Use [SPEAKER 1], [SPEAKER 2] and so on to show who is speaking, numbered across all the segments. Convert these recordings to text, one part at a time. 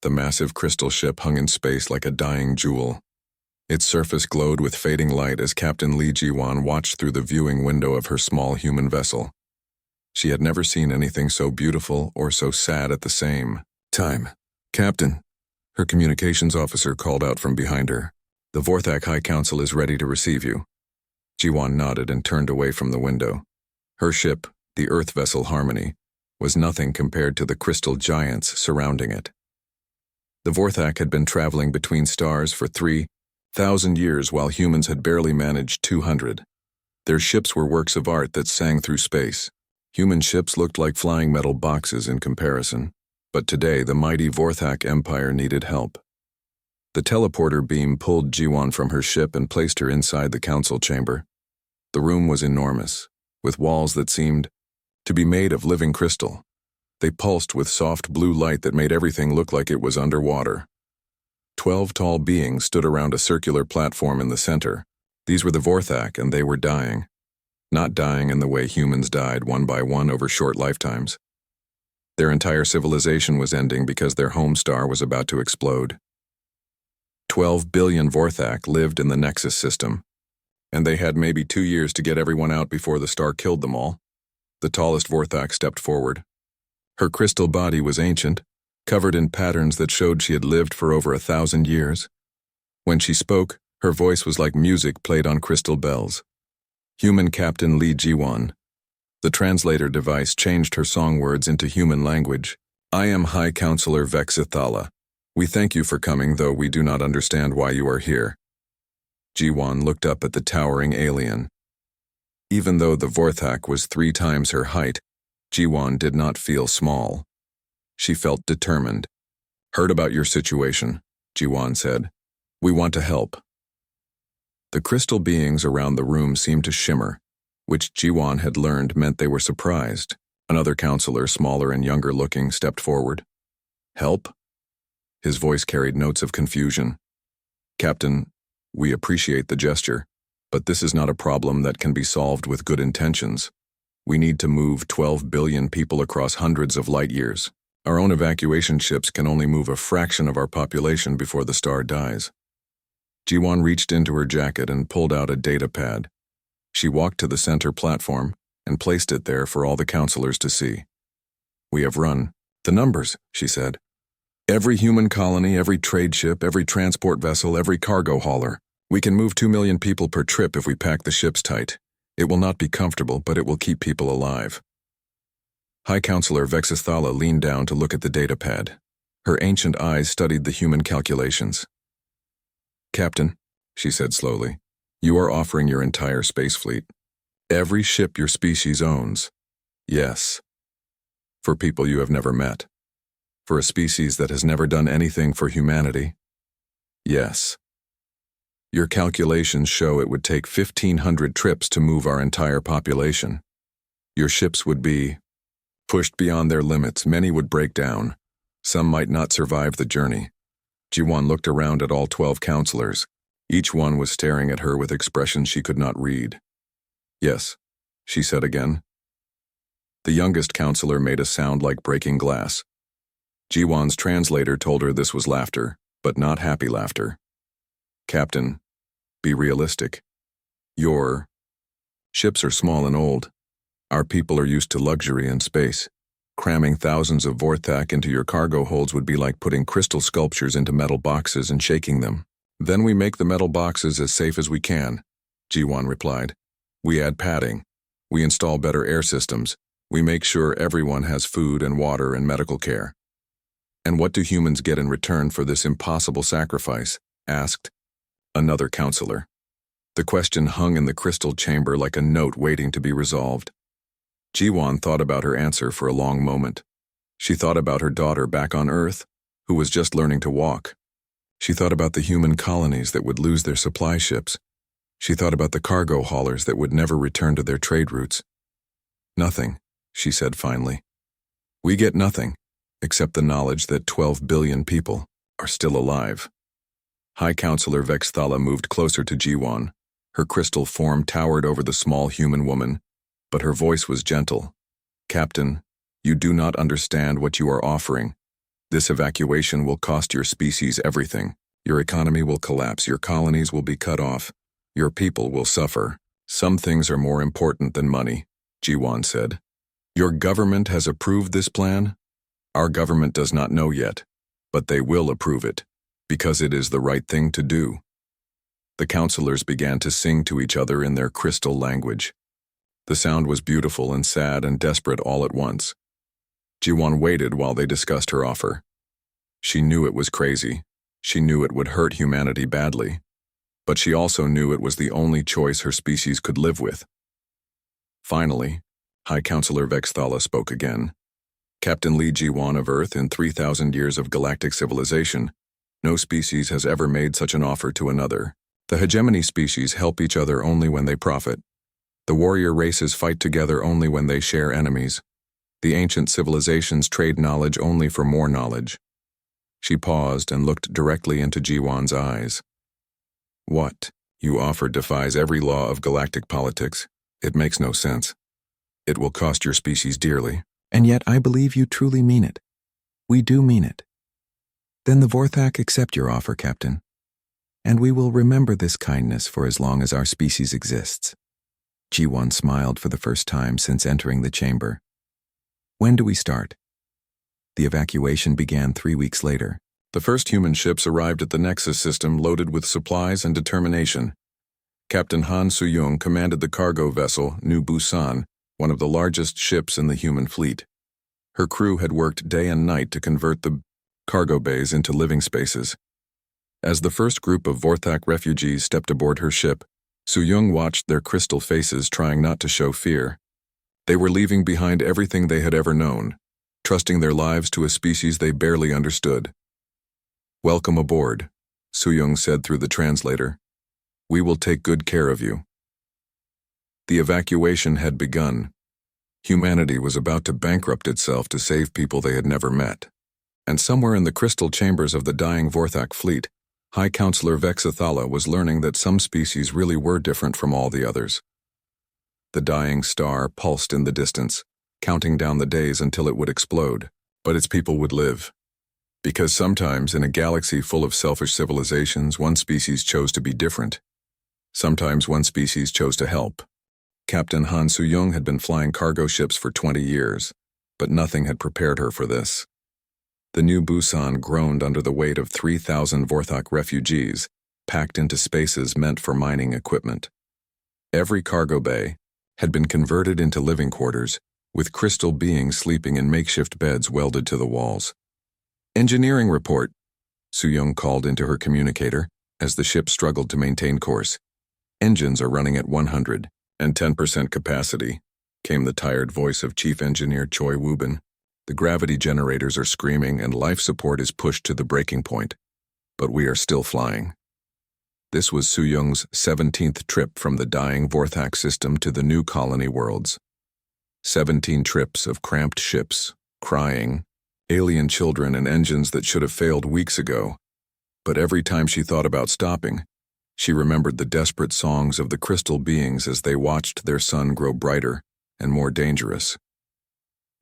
[SPEAKER 1] The massive crystal ship hung in space like a dying jewel. Its surface glowed with fading light as Captain Li Jiwan watched through the viewing window of her small human vessel. She had never seen anything so beautiful or so sad at the same time. "Captain," her communications officer called out from behind her. "The Vorthak High Council is ready to receive you." Jiwan nodded and turned away from the window. Her ship, the Earth vessel Harmony, was nothing compared to the crystal giants surrounding it. The Vorthak had been traveling between stars for 3,000 years while humans had barely managed 200. Their ships were works of art that sang through space. Human ships looked like flying metal boxes in comparison, but today the mighty Vorthak Empire needed help. The teleporter beam pulled Jiwan from her ship and placed her inside the council chamber. The room was enormous, with walls that seemed to be made of living crystal. They pulsed with soft blue light that made everything look like it was underwater. 12 tall beings stood around a circular platform in the center. These were the Vorthak, and they were dying. Not dying in the way humans died one by one over short lifetimes. Their entire civilization was ending because their home star was about to explode. 12 billion Vorthak lived in the Nexus system, and they had maybe 2 years to get everyone out before the star killed them all. The tallest Vorthak stepped forward. Her crystal body was ancient, covered in patterns that showed she had lived for over 1,000 years. When she spoke, her voice was like music played on crystal bells. "Human Captain Li Jiwan." The translator device changed her song words into human language. "I am High Counselor Vexithala. We thank you for coming, though we do not understand why you are here." Jiwan looked up at the towering alien. Even though the Vorthak was 3 times her height, Jiwan did not feel small. She felt determined. "Heard about your situation," Jiwan said. "We want to help." The crystal beings around the room seemed to shimmer, which Jiwan had learned meant they were surprised. Another counselor, smaller and younger looking, stepped forward. "Help?" His voice carried notes of confusion. "Captain, we appreciate the gesture, but this is not a problem that can be solved with good intentions. We need to move 12 billion people across hundreds of light years. Our own evacuation ships can only move a fraction of our population before the star dies." Jiwan reached into her jacket and pulled out a data pad. She walked to the center platform and placed it there for all the counselors to see. "We have run the numbers," she said. "Every human colony, every trade ship, every transport vessel, every cargo hauler. We can move 2 million people per trip if we pack the ships tight. It will not be comfortable, but it will keep people alive." High Counselor Vexithala leaned down to look at the data pad. Her ancient eyes studied the human calculations. "Captain," she said slowly, "you are offering your entire space fleet. Every ship your species owns. Yes. For people you have never met. For a species that has never done anything for humanity. Yes. Your calculations show it would take 1,500 trips to move our entire population. Your ships would be pushed beyond their limits. Many would break down. Some might not survive the journey." Jiwan looked around at all 12 counselors. Each one was staring at her with expressions she could not read. "Yes," she said again. The youngest counselor made a sound like breaking glass. Jiwan's translator told her this was laughter, but not happy laughter. "Captain, be realistic. Your ships are small and old. Our people are used to luxury and space. Cramming thousands of Vorthak into your cargo holds would be like putting crystal sculptures into metal boxes and shaking them. Then we make the metal boxes as safe as we can," Jiwan replied. "We add padding. We install better air systems. We make sure everyone has food and water and medical care." "And what do humans get in return for this impossible sacrifice?" asked another counselor. The question hung in the crystal chamber like a note waiting to be resolved. Jiwan thought about her answer for a long moment. She thought about her daughter back on Earth, who was just learning to walk. She thought about the human colonies that would lose their supply ships. She thought about the cargo haulers that would never return to their trade routes. "Nothing," she said finally. "We get nothing, except the knowledge that 12 billion people are still alive." High Counselor Vexthala moved closer to Jiwan. Her crystal form towered over the small human woman, but her voice was gentle. "Captain, you do not understand what you are offering. This evacuation will cost your species everything. Your economy will collapse, your colonies will be cut off, your people will suffer. Some things are more important than money, Jiwan said. Your government has approved this plan? Our government does not know yet, but they will approve it, because it is the right thing to do. The counselors began to sing to each other in their crystal language. The sound was beautiful and sad and desperate all at once. Jiwan waited while they discussed her offer. She knew it was crazy. She knew it would hurt humanity badly. But she also knew it was the only choice her species could live with. Finally, High Counselor Vexthala spoke again. Captain Li Jiwan of Earth, in 3,000 years of galactic civilization, no species has ever made such an offer to another. The hegemony species help each other only when they profit. The warrior races fight together only when they share enemies. The ancient civilizations trade knowledge only for more knowledge. She paused and looked directly into Jiwan's eyes. What you offer defies every law of galactic politics. It makes no sense. It will cost your species dearly.
[SPEAKER 2] And yet I believe you truly mean it. We do mean it. Then the Vorthak accept your offer, Captain. And we will remember this kindness for as long as our species exists. Jiwan smiled for the first time since entering the chamber. When do we start? The evacuation began 3 weeks later.
[SPEAKER 1] The first human ships arrived at the Nexus system loaded with supplies and determination. Captain Han Soo-young commanded the cargo vessel, New Busan, one of the largest ships in the human fleet. Her crew had worked day and night to convert the cargo bays into living spaces. As the first group of Vorthak refugees stepped aboard her ship, Soo-young watched their crystal faces trying not to show fear. They were leaving behind everything they had ever known, trusting their lives to a species they barely understood. "Welcome aboard," Soo-young said through the translator. "We will take good care of you." The evacuation had begun. Humanity was about to bankrupt itself to save people they had never met. And somewhere in the crystal chambers of the dying Vorthak fleet, High Counselor Vexthala was learning that some species really were different from all the others. The dying star pulsed in the distance, counting down the days until it would explode, but its people would live. Because sometimes in a galaxy full of selfish civilizations, one species chose to be different. Sometimes one species chose to help. Captain Han Soo-young had been flying cargo ships for 20 years, but nothing had prepared her for this. The New Busan groaned under the weight of 3,000 Vorthak refugees, packed into spaces meant for mining equipment. Every cargo bay had been converted into living quarters, with crystal beings sleeping in makeshift beds welded to the walls. "Engineering report," Soo-young called into her communicator as the ship struggled to maintain course. "Engines are running at 110% capacity," came the tired voice of Chief Engineer Choi Woo-bin. "The gravity generators are screaming and life support is pushed to the breaking point, but we are still flying." This was Soo-young's 17th trip from the dying Vorthak system to the new colony worlds. 17 trips of cramped ships, crying, alien children and engines that should have failed weeks ago. But every time she thought about stopping, she remembered the desperate songs of the crystal beings as they watched their sun grow brighter and more dangerous.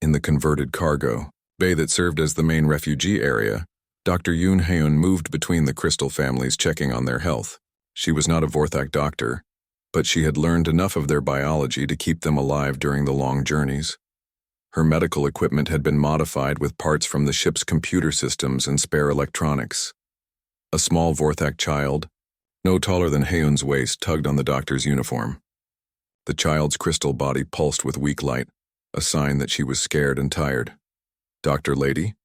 [SPEAKER 1] In the converted cargo bay that served as the main refugee area, Dr. Yoon Haeun moved between the crystal families checking on their health. She was not a Vorthak doctor, but she had learned enough of their biology to keep them alive during the long journeys. Her medical equipment had been modified with parts from the ship's computer systems and spare electronics. A small Vorthak child, no taller than Haeun's waist, tugged on the doctor's uniform. The child's crystal body pulsed with weak light, a sign that she was scared and tired. "Dr. Lady,"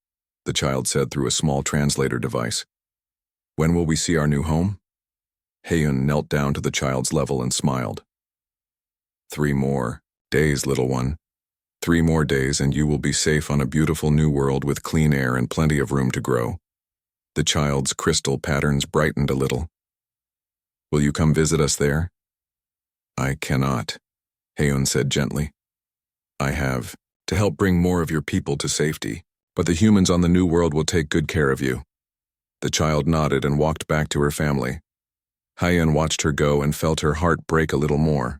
[SPEAKER 1] the child said through a small translator device. "When will we see our new home?" Haeun knelt down to the child's level and smiled. 3 more days, little one. 3 more days and you will be safe on a beautiful new world with clean air and plenty of room to grow." The child's crystal patterns brightened a little. "Will you come visit us there?" "I cannot," Haeun said gently. "I have to help bring more of your people to safety, but the humans on the new world will take good care of you." The child nodded and walked back to her family. Haeun watched her go and felt her heart break a little more.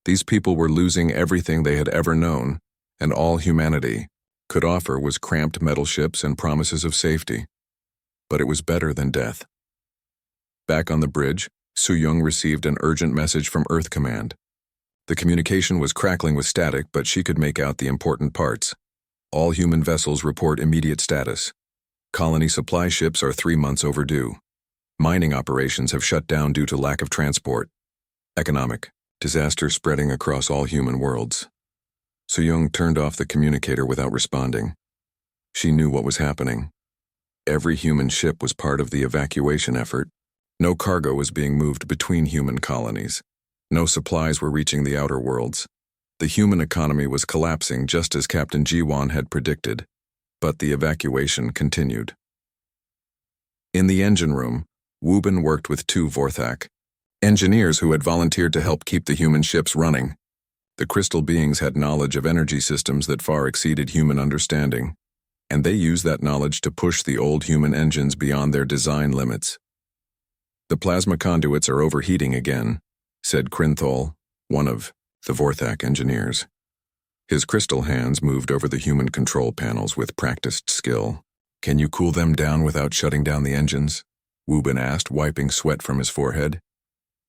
[SPEAKER 1] These people were losing everything they had ever known, and all humanity, could offer was cramped metal ships and promises of safety. But it was better than death. Back on the bridge, Su-young received an urgent message from Earth Command. The communication was crackling with static, but she could make out the important parts. All human vessels report immediate status. Colony supply ships are 3 months overdue. Mining operations have shut down due to lack of transport. Economic disaster spreading across all human worlds. Su-young turned off the communicator without responding. She knew what was happening. Every human ship was part of the evacuation effort. No cargo was being moved between human colonies. No supplies were reaching the outer worlds. The human economy was collapsing just as Captain Ji-won had predicted, but the evacuation continued. In the engine room, Woo-bin worked with 2 Vorthak engineers who had volunteered to help keep the human ships running. The crystal beings had knowledge of energy systems that far exceeded human understanding, and they used that knowledge to push the old human engines beyond their design limits. "The plasma conduits are overheating again," said Krinthol, one of the Vorthak engineers. His crystal hands moved over the human control panels with practiced skill. "Can you cool them down without shutting down the engines?" Woo-bin asked, wiping sweat from his forehead.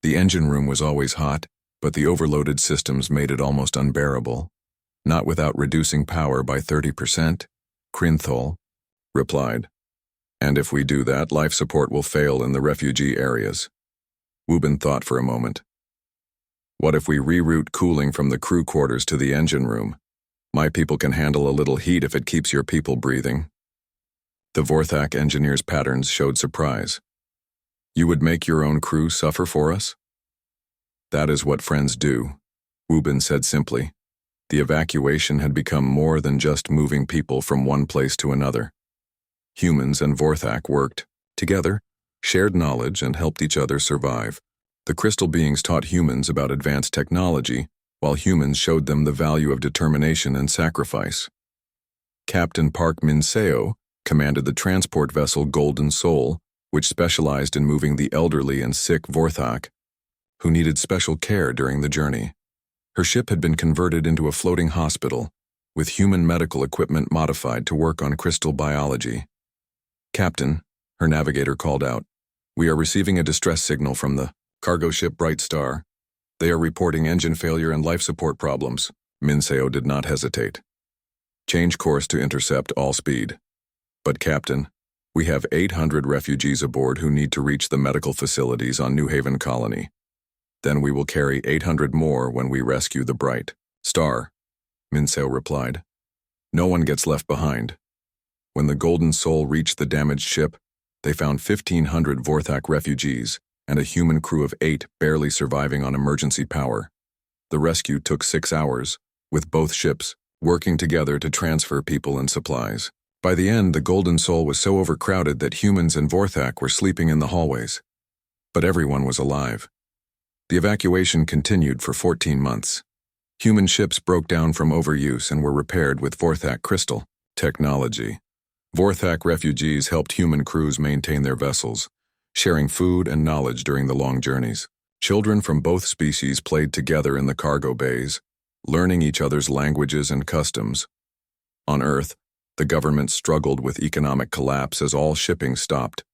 [SPEAKER 1] The engine room was always hot, but the overloaded systems made it almost unbearable. "Not without reducing power by 30%, Krinthol replied. "And if we do that, life support will fail in the refugee areas." Woo-bin thought for a moment. "What if we reroute cooling from the crew quarters to the engine room? My people can handle a little heat if it keeps your people breathing." The Vorthak engineer's patterns showed surprise. "You would make your own crew suffer for us?" "That is what friends do," Woo-bin said simply. The evacuation had become more than just moving people from one place to another. Humans and Vorthak worked together, shared knowledge, and helped each other survive. The crystal beings taught humans about advanced technology, while humans showed them the value of determination and sacrifice. Captain Park Min-seo commanded the transport vessel Golden Soul, which specialized in moving the elderly and sick Vorthak, who needed special care during the journey. Her ship had been converted into a floating hospital, with human medical equipment modified to work on crystal biology. "Captain," her navigator called out, "we are receiving a distress signal from the cargo ship Bright Star. They are reporting engine failure and life support problems." Min-seo did not hesitate. "Change course to intercept all speed." "But Captain, we have 800 refugees aboard who need to reach the medical facilities on New Haven Colony. Then we will carry 800 more when we rescue the Bright Star," Min-seo replied. "No one gets left behind." When the Golden Soul reached the damaged ship, they found 1,500 Vorthak refugees and a human crew of 8 barely surviving on emergency power. The rescue took 6 hours, with both ships working together to transfer people and supplies. By the end, the Golden Soul was so overcrowded that humans and Vorthak were sleeping in the hallways. But everyone was alive. The evacuation continued for 14 months. Human ships broke down from overuse and were repaired with Vorthak crystal technology. Vorthak refugees helped human crews maintain their vessels, sharing food and knowledge during the long journeys. Children from both species played together in the cargo bays, learning each other's languages and customs. On Earth, the government struggled with economic collapse as all shipping stopped.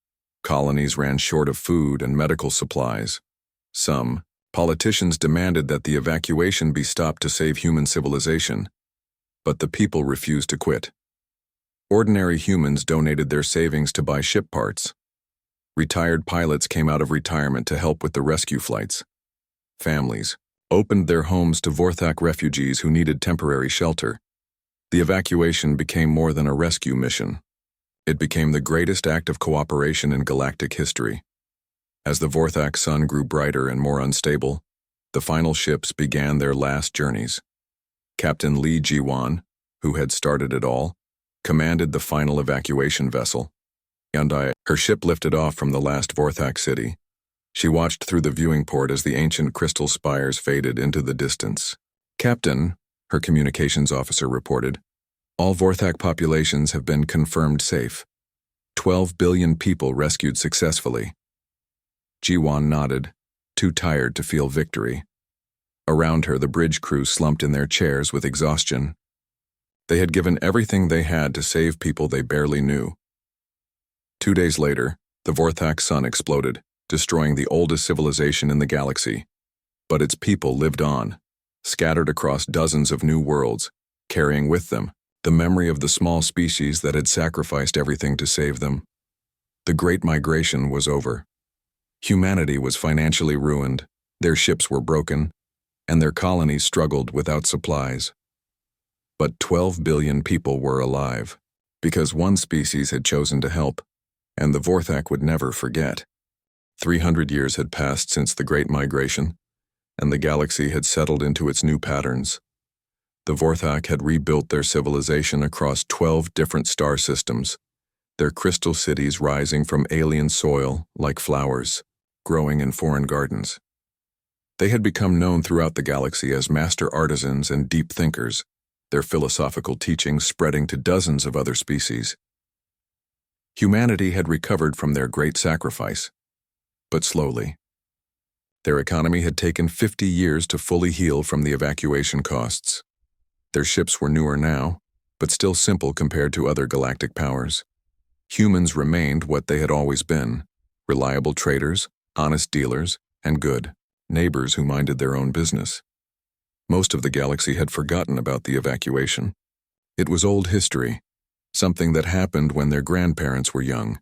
[SPEAKER 1] Colonies ran short of food and medical supplies. Some politicians demanded that the evacuation be stopped to save human civilization, but the people refused to quit. Ordinary humans donated their savings to buy ship parts. Retired pilots came out of retirement to help with the rescue flights. Families opened their homes to Vorthak refugees who needed temporary shelter. The evacuation became more than a rescue mission. It became the greatest act of cooperation in galactic history. As the Vorthak sun grew brighter and more unstable, the final ships began their last journeys. Captain Lee Ji-won, who had started it all, commanded the final evacuation vessel. Her ship lifted off from the last Vorthak city. She watched through the viewing port as the ancient crystal spires faded into the distance. "Captain," her communications officer reported, "all Vorthak populations have been confirmed safe. 12 billion people rescued successfully." Ji-won nodded, too tired to feel victory. Around her, the bridge crew slumped in their chairs with exhaustion. They had given everything they had to save people they barely knew. 2 days later, the Vorthak sun exploded, destroying the oldest civilization in the galaxy. But its people lived on, scattered across dozens of new worlds, carrying with them the memory of the small species that had sacrificed everything to save them. The Great Migration was over. Humanity was financially ruined, their ships were broken, and their colonies struggled without supplies. But 12 billion people were alive, because one species had chosen to help, and the Vorthak would never forget. 300 years had passed since the Great Migration, and the galaxy had settled into its new patterns. The Vorthak had rebuilt their civilization across 12 different star systems, their crystal cities rising from alien soil like flowers, growing in foreign gardens. They had become known throughout the galaxy as master artisans and deep thinkers, their philosophical teachings spreading to dozens of other species. Humanity had recovered from their great sacrifice, but slowly. Their economy had taken 50 years to fully heal from the evacuation costs. Their ships were newer now, but still simple compared to other galactic powers. Humans remained what they had always been: reliable traders, honest dealers, and good neighbors who minded their own business. Most of the galaxy had forgotten about the evacuation. It was old history, something that happened when their grandparents were young.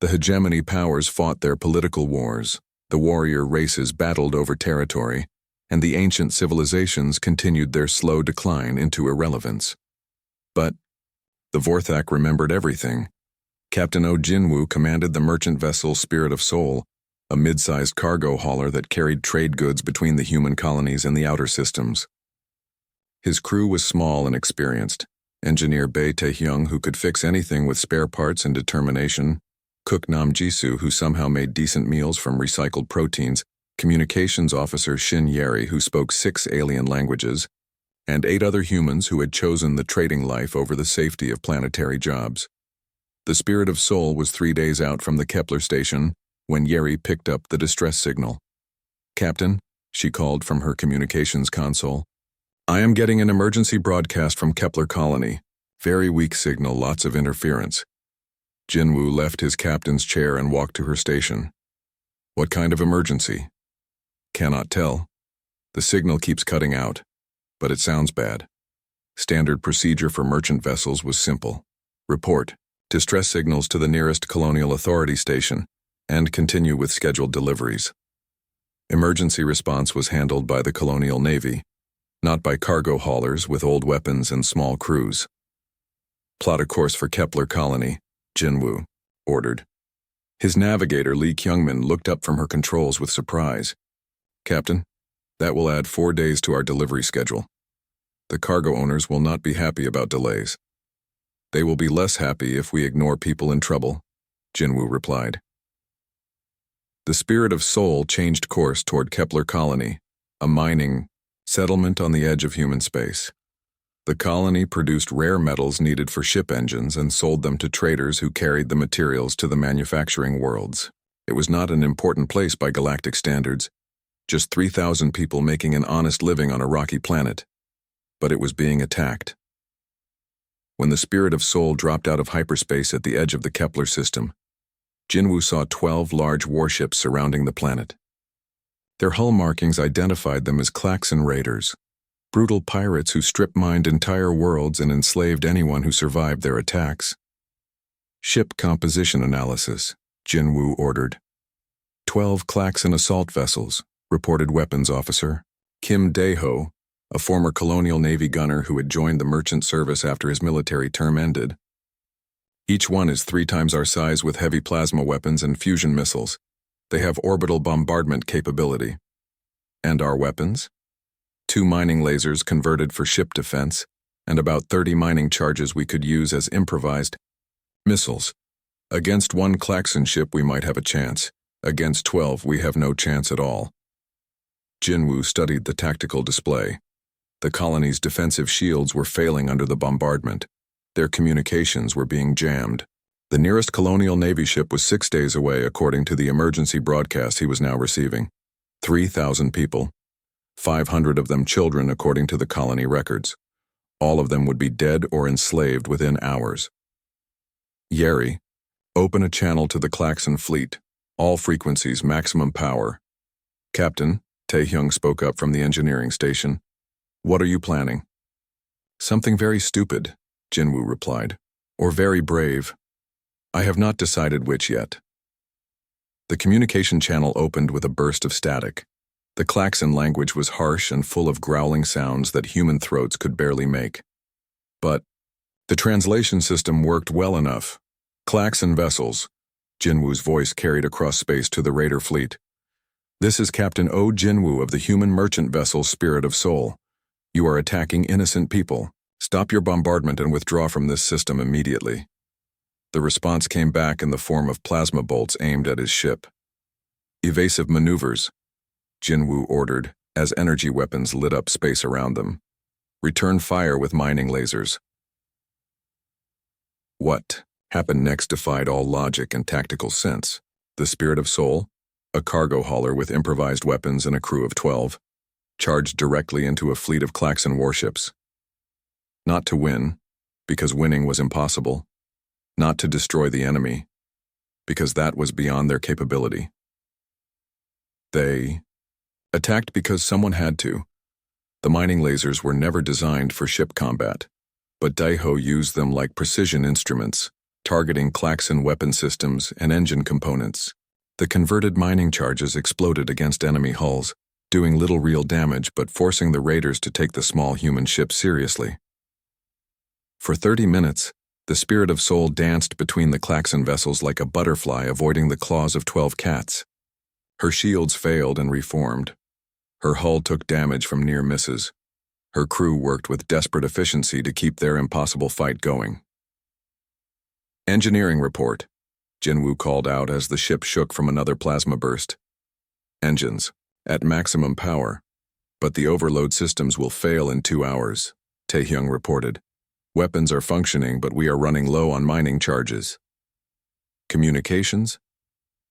[SPEAKER 1] The hegemony powers fought their political wars, the warrior races battled over territory, and the ancient civilizations continued their slow decline into irrelevance. But the Vorthak remembered everything. Captain O Jinwoo commanded the merchant vessel Spirit of Soul, a mid-sized cargo hauler that carried trade goods between the human colonies and the outer systems. His crew was small and experienced. Engineer Bae Taehyung, who could fix anything with spare parts and determination, cook Nam Jisoo, who somehow made decent meals from recycled proteins, communications officer Shin Yeri, who spoke 6 alien languages, and 8 other humans who had chosen the trading life over the safety of planetary jobs. The Spirit of Soul was 3 days out from the Kepler station when Yeri picked up the distress signal. "Captain," she called from her communications console, "I am getting an emergency broadcast from Kepler Colony. Very weak signal, lots of interference." Jinwoo left his captain's chair and walked to her station. "What kind of emergency?" "Cannot tell. The signal keeps cutting out, but it sounds bad." Standard procedure for merchant vessels was simple. Report distress signals to the nearest Colonial Authority station, and continue with scheduled deliveries. Emergency response was handled by the Colonial Navy, not by cargo haulers with old weapons and small crews. "Plot a course for Kepler Colony," Jinwoo ordered. His navigator, Lee Kyungmin, looked up from her controls with surprise. "Captain, that will add 4 days to our delivery schedule. The cargo owners will not be happy about delays." "They will be less happy if we ignore people in trouble," Jinwoo replied. The Spirit of Soul changed course toward Kepler Colony, a mining settlement on the edge of human space. The colony produced rare metals needed for ship engines and sold them to traders who carried the materials to the manufacturing worlds. It was not an important place by galactic standards, just 3,000 people making an honest living on a rocky planet. But it was being attacked. When the Spirit of Soul dropped out of hyperspace at the edge of the Kepler system, Jinwoo saw 12 large warships surrounding the planet. Their hull markings identified them as Klaxon raiders, brutal pirates who strip-mined entire worlds and enslaved anyone who survived their attacks. "Ship composition analysis," Jinwoo ordered. 12 Klaxon assault vessels, reported weapons officer Kim Dae-ho, a former Colonial Navy gunner who had joined the merchant service after his military term ended. "Each one is 3 times our size with heavy plasma weapons and fusion missiles. They have orbital bombardment capability." "And our weapons?" 2 mining lasers converted for ship defense, and about 30 mining charges we could use as improvised missiles. Against 1 Klaxon ship we might have a chance. Against 12 we have no chance at all. Jinwoo studied the tactical display. The colony's defensive shields were failing under the bombardment. Their communications were being jammed. The nearest Colonial Navy ship was 6 days away according to the emergency broadcast he was now receiving. 3,000 people, 500 of them children according to the colony records. All of them would be dead or enslaved within hours. Yeri, open a channel to the Klaxon fleet. All frequencies, maximum power. Captain, Taehyung spoke up from the engineering station. What are you planning? Something very stupid, Jinwoo replied. Or very brave. I have not decided which yet. The communication channel opened with a burst of static. The Klaxon language was harsh and full of growling sounds that human throats could barely make. But the translation system worked well enough. Klaxon vessels, Jinwoo's voice carried across space to the raider fleet. This is Captain O. Jinwoo of the human merchant vessel Spirit of Soul. You are attacking innocent people. Stop your bombardment and withdraw from this system immediately. The response came back in the form of plasma bolts aimed at his ship. Evasive maneuvers, Jinwoo ordered, as energy weapons lit up space around them. Return fire with mining lasers. What happened next defied all logic and tactical sense. The Spirit of Soul, a cargo hauler with improvised weapons and a crew of 12, charged directly into a fleet of Klaxon warships. Not to win, because winning was impossible. Not to destroy the enemy, because that was beyond their capability. They attacked because someone had to. The mining lasers were never designed for ship combat, but Daeho used them like precision instruments, targeting Klaxon weapon systems and engine components. The converted mining charges exploded against enemy hulls, doing little real damage but forcing the raiders to take the small human ship seriously. For 30 minutes, the Spirit of Soul danced between the Klaxon vessels like a butterfly avoiding the claws of 12 cats. Her shields failed and reformed. Her hull took damage from near misses. Her crew worked with desperate efficiency to keep their impossible fight going. Engineering report, Jinwoo called out as the ship shook from another plasma burst. Engines, at maximum power, but the overload systems will fail in 2 hours, Taehyung reported. Weapons are functioning, but we are running low on mining charges. Communications?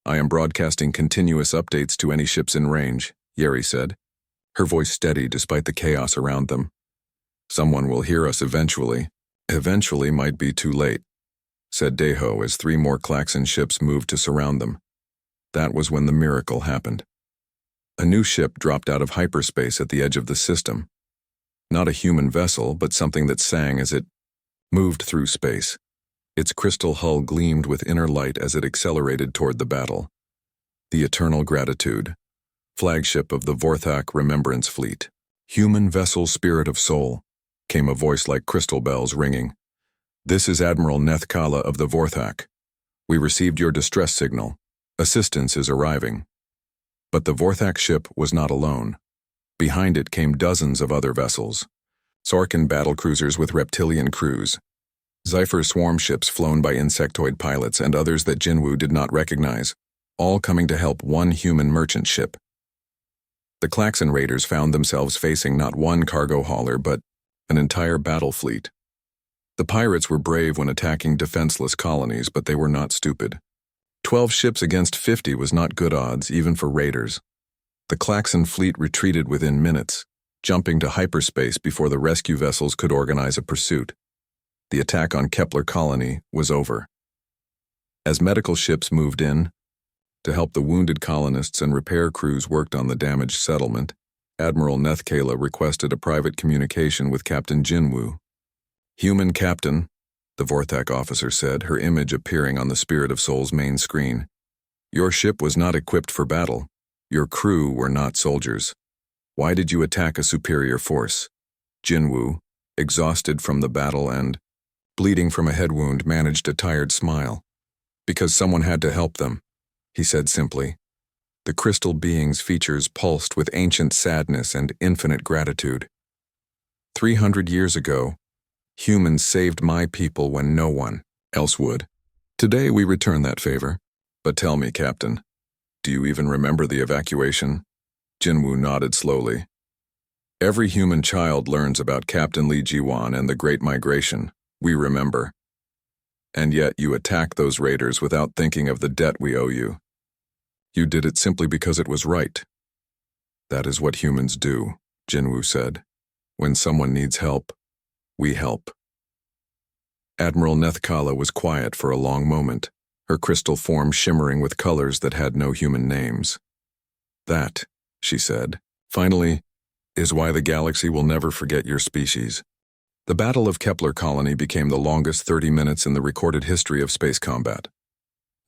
[SPEAKER 1] I am broadcasting continuous updates to any ships in range, Yeri said, her voice steady despite the chaos around them. Someone will hear us eventually. Eventually might be too late, said Daeho as 3 more Klaxon ships moved to surround them. That was when the miracle happened. A new ship dropped out of hyperspace at the edge of the system. Not a human vessel, but something that sang as it moved through space. Its crystal hull gleamed with inner light as it accelerated toward the battle. The Eternal Gratitude, flagship of the Vorthak Remembrance Fleet. Human vessel Spirit of Soul, came a voice like crystal bells ringing. This is Admiral Nethkala of the Vorthak. We received your distress signal. Assistance is arriving. But the Vorthak ship was not alone. Behind it came dozens of other vessels. Sorkin battlecruisers with reptilian crews, Zephyr swarm ships flown by insectoid pilots and others that Jinwoo did not recognize, all coming to help one human merchant ship. The Klaxon raiders found themselves facing not one cargo hauler but an entire battle fleet. The pirates were brave when attacking defenseless colonies, but they were not stupid. 12 ships against 50 was not good odds, even for raiders. The Klaxon fleet retreated within minutes, jumping to hyperspace before the rescue vessels could organize a pursuit. The attack on Kepler colony was over. As medical ships moved in, to help the wounded colonists and repair crews worked on the damaged settlement, Admiral Nethkala requested a private communication with Captain Jinwoo. Human Captain, the Vorthak officer said, her image appearing on the Spirit of Soul's main screen. Your ship was not equipped for battle. Your crew were not soldiers. Why did you attack a superior force? Jinwoo, exhausted from the battle and bleeding from a head wound, managed a tired smile. Because someone had to help them, he said simply. The crystal being's features pulsed with ancient sadness and infinite gratitude. 300 years ago, humans saved my people when no one else would. Today we return that favor. But tell me, Captain, do you even remember the evacuation? Jinwoo nodded slowly. Every human child learns about Captain Lee Ji-won and the Great Migration. We remember. And yet you attack those raiders without thinking of the debt we owe you. You did it simply because it was right. That is what humans do, Jinwoo said. When someone needs help, We help. Admiral Nethkala was quiet for a long moment, her crystal form shimmering with colors that had no human names. That, she said, finally, is why the galaxy will never forget your species. The Battle of Kepler Colony became the longest 30 minutes in the recorded history of space combat.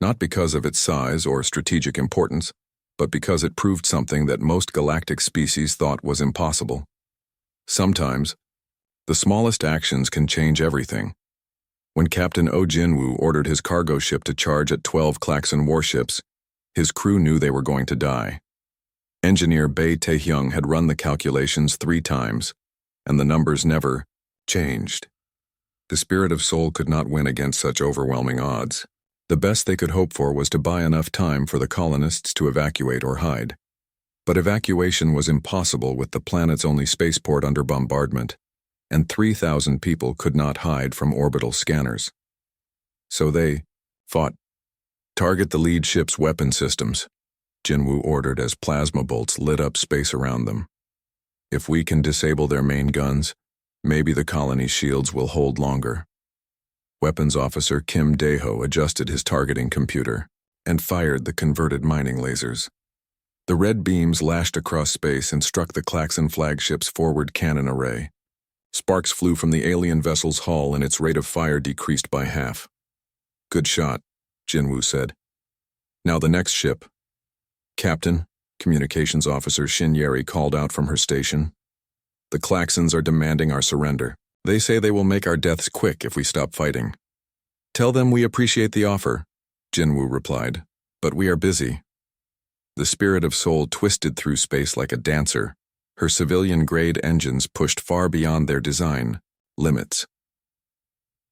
[SPEAKER 1] Not because of its size or strategic importance, but because it proved something that most galactic species thought was impossible. Sometimes, the smallest actions can change everything. When Captain Oh Jinwoo ordered his cargo ship to charge at 12 Klaxon warships, his crew knew they were going to die. Engineer Bae Taehyung had run the calculations 3 times, and the numbers never changed. The Spirit of Soul could not win against such overwhelming odds. The best they could hope for was to buy enough time for the colonists to evacuate or hide. But evacuation was impossible with the planet's only spaceport under bombardment, and 3,000 people could not hide from orbital scanners. So they fought. Target the lead ship's weapon systems, Jinwoo ordered as plasma bolts lit up space around them. If we can disable their main guns, maybe the colony's shields will hold longer. Weapons Officer Kim Dae-ho adjusted his targeting computer and fired the converted mining lasers. The red beams lashed across space and struck the Klaxon flagship's forward cannon array. Sparks flew from the alien vessel's hull and its rate of fire decreased by half. Good shot, Jinwoo said. Now the next ship. Captain, Communications Officer Shin Yeri called out from her station. The Klaxons are demanding our surrender. They say they will make our deaths quick if we stop fighting. Tell them we appreciate the offer, Jinwoo replied, but we are busy. The Spirit of Soul twisted through space like a dancer. Her civilian-grade engines pushed far beyond their design limits.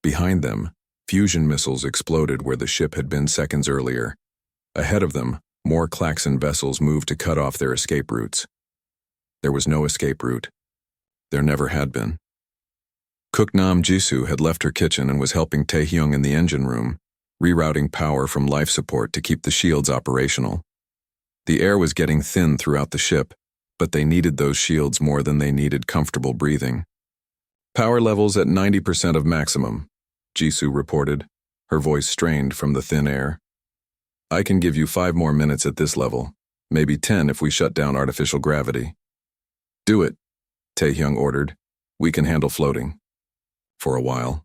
[SPEAKER 1] Behind them, fusion missiles exploded where the ship had been seconds earlier. Ahead of them, more Klaxon vessels moved to cut off their escape routes. There was no escape route. There never had been. Cook Nam Jisoo had left her kitchen and was helping Taehyung in the engine room, rerouting power from life support to keep the shields operational. The air was getting thin throughout the ship, but they needed those shields more than they needed comfortable breathing. Power levels at 90% of maximum, Jisoo reported, her voice strained from the thin air. I can give you 5 more minutes at this level, maybe 10 if we shut down artificial gravity. Do it, Taehyung ordered. We can handle floating. For a while,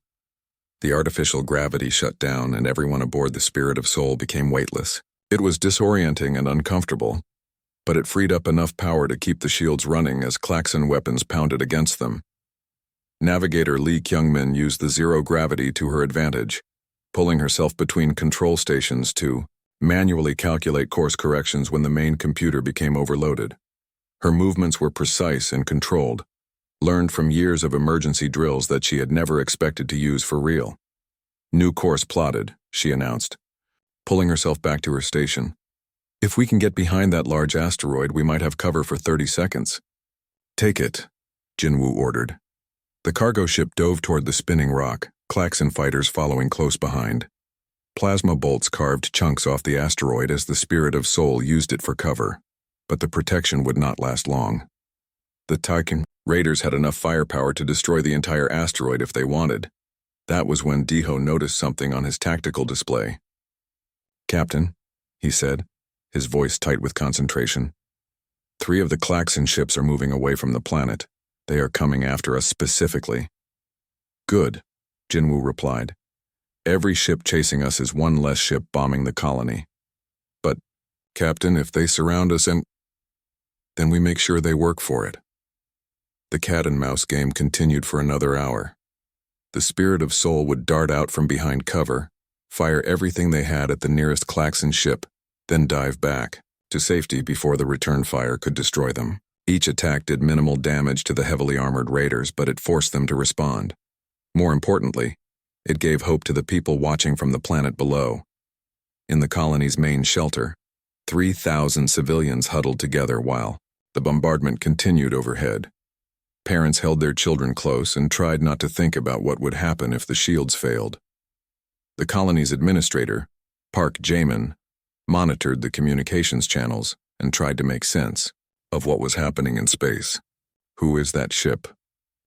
[SPEAKER 1] the artificial gravity shut down and everyone aboard the Spirit of Soul became weightless. It was disorienting and uncomfortable, but it freed up enough power to keep the shields running as Klaxon weapons pounded against them. Navigator Lee Kyung-min used the zero gravity to her advantage, pulling herself between control stations to manually calculate course corrections when the main computer became overloaded. Her movements were precise and controlled, learned from years of emergency drills that she had never expected to use for real. New course plotted, she announced, pulling herself back to her station. If we can get behind that large asteroid, we might have cover for 30 seconds. Take it, Jinwoo ordered. The cargo ship dove toward the spinning rock, Klaxon fighters following close behind. Plasma bolts carved chunks off the asteroid as the Spirit of Soul used it for cover, but the protection would not last long. The Taikan raiders had enough firepower to destroy the entire asteroid if they wanted. That was when Dae-ho noticed something on his tactical display. Captain, he said, his voice tight with concentration. 3 of the Klaxon ships are moving away from the planet. They are coming after us specifically. Good, Jinwoo replied. Every ship chasing us is one less ship bombing the colony. But, Captain, if they surround us then we make sure they work for it. The cat-and-mouse game continued for another hour. The Spirit of Soul would dart out from behind cover, fire everything they had at the nearest Klaxon ship, then dive back to safety before the return fire could destroy them. Each attack did minimal damage to the heavily armored raiders, but it forced them to respond. More importantly, it gave hope to the people watching from the planet below. In the colony's main shelter, 3,000 civilians huddled together while the bombardment continued overhead. Parents held their children close and tried not to think about what would happen if the shields failed. The colony's administrator, Park Jaemin, monitored the communications channels and tried to make sense of what was happening in space. Who is that ship?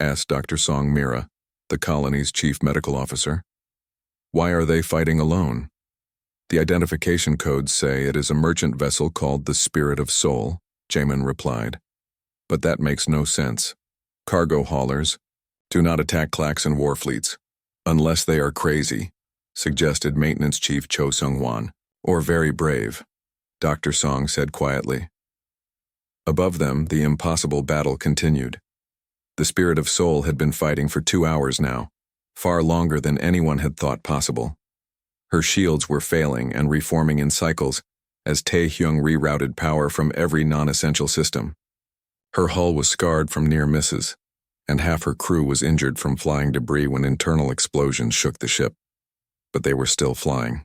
[SPEAKER 1] Asked Dr. Song Mira, the colony's chief medical officer. Why are they fighting alone? The identification codes say it is a merchant vessel called the Spirit of Soul, Jamin replied. But that makes no sense. Cargo haulers do not attack Klaxon war fleets, unless they are crazy, suggested Maintenance Chief Cho Sung-hwan, or very brave, Dr. Song said quietly. Above them, the impossible battle continued. The Spirit of Soul had been fighting for 2 hours now, far longer than anyone had thought possible. Her shields were failing and reforming in cycles as Taehyung rerouted power from every non-essential system. Her hull was scarred from near misses, and half her crew was injured from flying debris when internal explosions shook the ship. But they were still flying.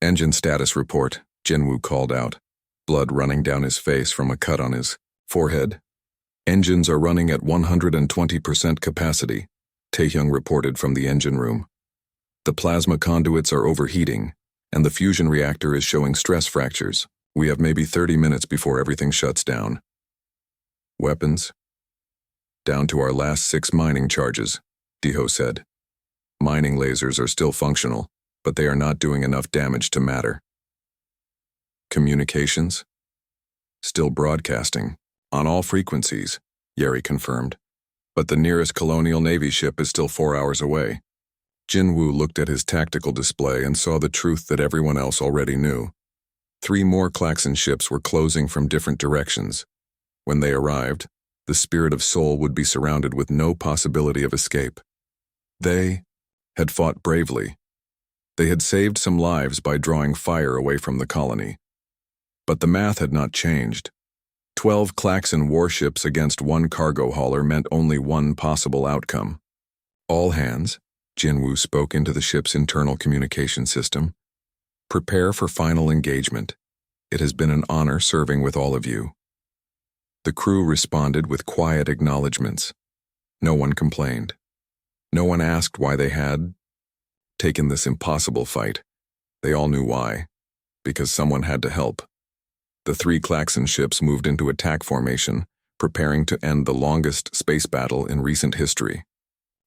[SPEAKER 1] Engine status report, Jinwoo called out, blood running down his face from a cut on his forehead. Engines are running at 120% capacity, Taehyung reported from the engine room. The plasma conduits are overheating, and the fusion reactor is showing stress fractures. We have maybe 30 minutes before everything shuts down. Weapons? Down to our last 6 mining charges, Diho said. Mining lasers are still functional, but they are not doing enough damage to matter. Communications? Still broadcasting, on all frequencies, Yeri confirmed. But the nearest Colonial Navy ship is still 4 hours away. Jinwoo looked at his tactical display and saw the truth that everyone else already knew. 3 more Klaxon ships were closing from different directions. When they arrived, the Spirit of Soul would be surrounded with no possibility of escape. They had fought bravely. They had saved some lives by drawing fire away from the colony. But the math had not changed. 12 Klaxon warships against 1 cargo hauler meant only one possible outcome. All hands, Jinwoo spoke into the ship's internal communication system. Prepare for final engagement. It has been an honor serving with all of you. The crew responded with quiet acknowledgments. No one complained. No one asked why they had taken this impossible fight. They all knew why. Because someone had to help. The 3 Klaxon ships moved into attack formation, preparing to end the longest space battle in recent history.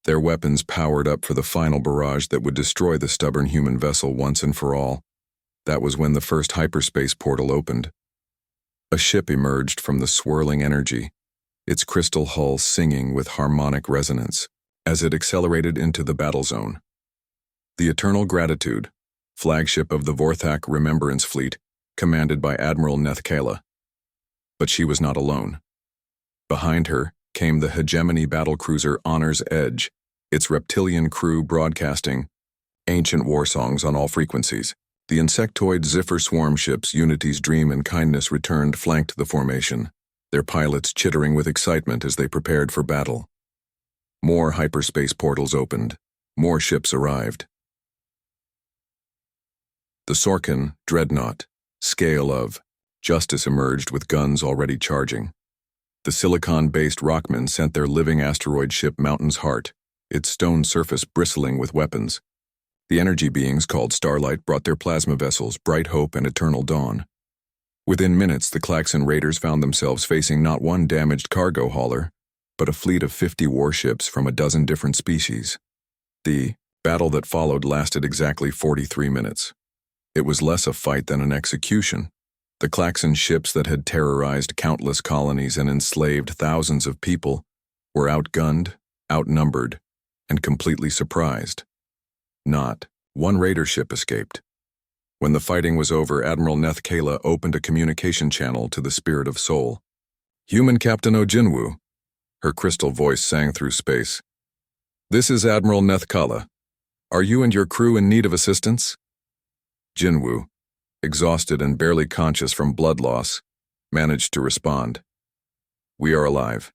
[SPEAKER 1] Their weapons powered up for the final barrage that would destroy the stubborn human vessel once and for all. That was when the first hyperspace portal opened. A ship emerged from the swirling energy, its crystal hull singing with harmonic resonance as it accelerated into the battle zone. The Eternal Gratitude, flagship of the Vorthak Remembrance Fleet, commanded by Admiral Nethkala. But she was not alone. Behind her came the hegemony battlecruiser Honor's Edge, its reptilian crew broadcasting ancient war songs on all frequencies. The insectoid Zephyr swarm ships Unity's Dream and Kindness returned flanked the formation, their pilots chittering with excitement as they prepared for battle. More hyperspace portals opened. More ships arrived. The Sorkin Dreadnought, scale of Justice emerged with guns already charging. The silicon-based Rockmen sent their living asteroid ship Mountain's Heart, its stone surface bristling with weapons. The energy beings called Starlight brought their plasma vessels, Bright Hope and Eternal Dawn. Within minutes, the Klaxon raiders found themselves facing not one damaged cargo hauler, but a fleet of 50 warships from a dozen different species. The battle that followed lasted exactly 43 minutes. It was less a fight than an execution. The Klaxon ships that had terrorized countless colonies and enslaved thousands of people were outgunned, outnumbered, and completely surprised. Not one raider ship escaped. When the fighting was over, Admiral Nethkala opened a communication channel to the Spirit of Soul. Human Captain Jinwoo. Her crystal voice sang through space. This is Admiral Nethkala. Are you and your crew in need of assistance? Jinwoo, exhausted and barely conscious from blood loss, managed to respond. We are alive.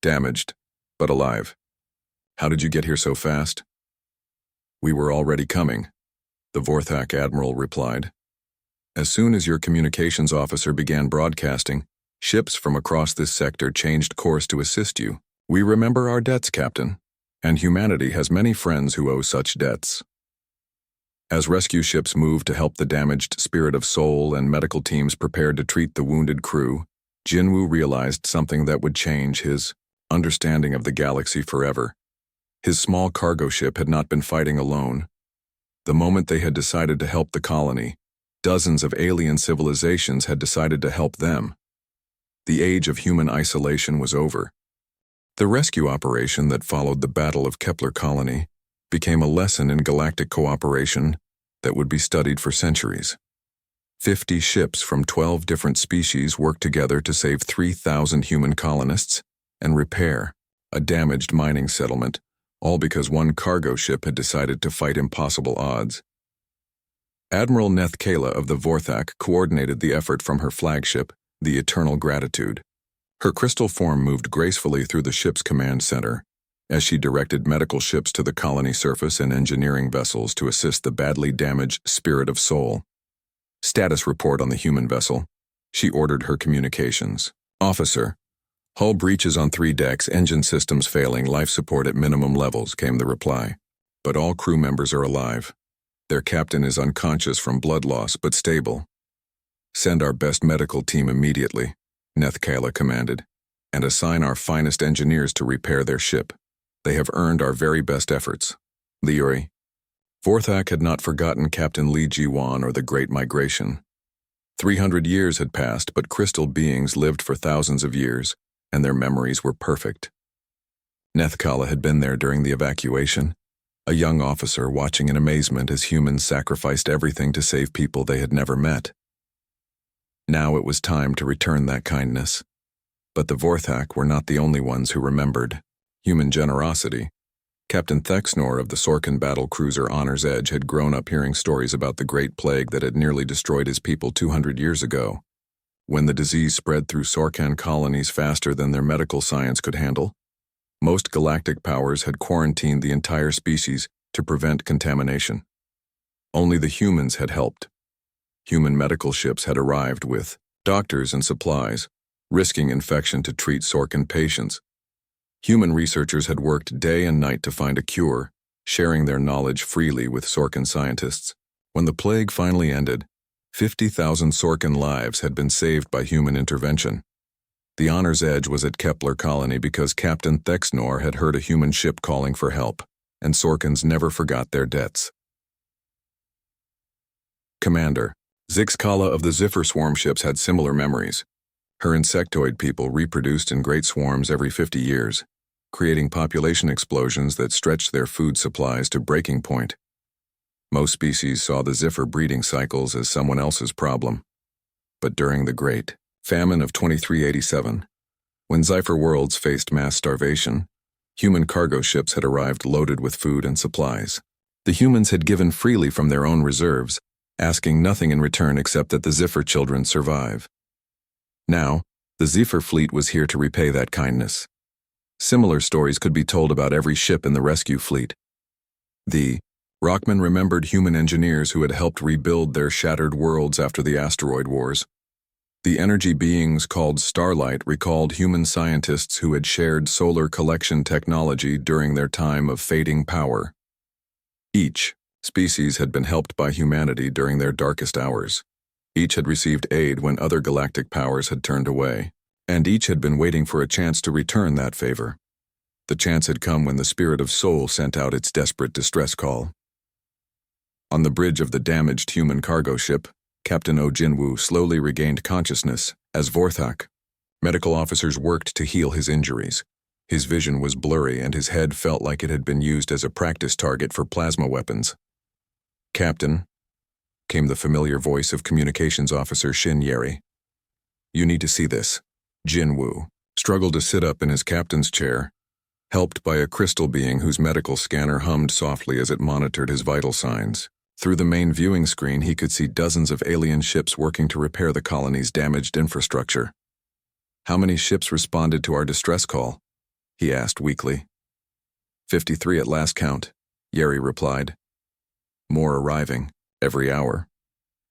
[SPEAKER 1] Damaged, but alive. How did you get here so fast? We were already coming, the Vorthak Admiral replied. As soon as your communications officer began broadcasting, ships from across this sector changed course to assist you. We remember our debts, Captain, and humanity has many friends who owe such debts. As rescue ships moved to help the damaged Spirit of Soul and medical teams prepared to treat the wounded crew, Jinwoo realized something that would change his understanding of the galaxy forever. His small cargo ship had not been fighting alone. The moment they had decided to help the colony, dozens of alien civilizations had decided to help them. The age of human isolation was over. The rescue operation that followed the Battle of Kepler Colony became a lesson in galactic cooperation that would be studied for centuries. 50 ships from 12 different species worked together to save 3,000 human colonists and repair a damaged mining settlement, all because one cargo ship had decided to fight impossible odds. Admiral Neth Kayla of the Vorthak coordinated the effort from her flagship, the Eternal Gratitude. Her crystal form moved gracefully through the ship's command center as she directed medical ships to the colony surface and engineering vessels to assist the badly damaged Spirit of Soul. Status report on the human vessel. She ordered her communications. Officer, hull breaches on 3 decks, engine systems failing, life support at minimum levels, came the reply. But all crew members are alive. Their captain is unconscious from blood loss but stable. Send our best medical team immediately, Neth Kayla commanded, and assign our finest engineers to repair their ship. They have earned our very best efforts. Liuri. Vorthak had not forgotten Captain Li Jiwan or the Great Migration. 300 years had passed, but crystal beings lived for thousands of years, and their memories were perfect. Neth Kayla had been there during the evacuation, a young officer watching in amazement as humans sacrificed everything to save people they had never met. Now it was time to return that kindness. But the Vorthak were not the only ones who remembered human generosity. Captain Thexnor of the Sorkin battle cruiser Honor's Edge had grown up hearing stories about the Great Plague that had nearly destroyed his people 200 years ago. When the disease spread through Sorkan colonies faster than their medical science could handle, most galactic powers had quarantined the entire species to prevent contamination. Only the humans had helped. Human medical ships had arrived with doctors and supplies, risking infection to treat Sorkin patients. Human researchers had worked day and night to find a cure, sharing their knowledge freely with Sorkin scientists. When the plague finally ended, 50,000 Sorkin lives had been saved by human intervention. The Honor's Edge was at Kepler Colony because Captain Thexnor had heard a human ship calling for help, and Sorkins never forgot their debts. Commander, Zix Kala of the Ziffer swarm ships had similar memories. Her insectoid people reproduced in great swarms every 50 years, creating population explosions that stretched their food supplies to breaking point. Most species saw the Ziffer breeding cycles as someone else's problem. But during the Great Famine of 2387, when Ziffer worlds faced mass starvation, human cargo ships had arrived loaded with food and supplies. The humans had given freely from their own reserves, asking nothing in return except that the Ziffer children survive. Now, the Ziffer fleet was here to repay that kindness. Similar stories could be told about every ship in the rescue fleet. The Rockman remembered human engineers who had helped rebuild their shattered worlds after the asteroid wars. The energy beings called Starlight recalled human scientists who had shared solar collection technology during their time of fading power. Each species had been helped by humanity during their darkest hours. Each had received aid when other galactic powers had turned away, and each had been waiting for a chance to return that favor. The chance had come when the Spirit of Soul sent out its desperate distress call. On the bridge of the damaged human cargo ship, Captain Oh Jinwoo slowly regained consciousness as Vorthak. Medical officers worked to heal his injuries. His vision was blurry and his head felt like it had been used as a practice target for plasma weapons. Captain, came the familiar voice of Communications Officer Shin Yeri. You need to see this. Jinwoo struggled to sit up in his captain's chair, helped by a crystal being whose medical scanner hummed softly as it monitored his vital signs. Through the main viewing screen, he could see dozens of alien ships working to repair the colony's damaged infrastructure. How many ships responded to our distress call? He asked weakly. 53 at last count, Yeri replied. More arriving, every hour.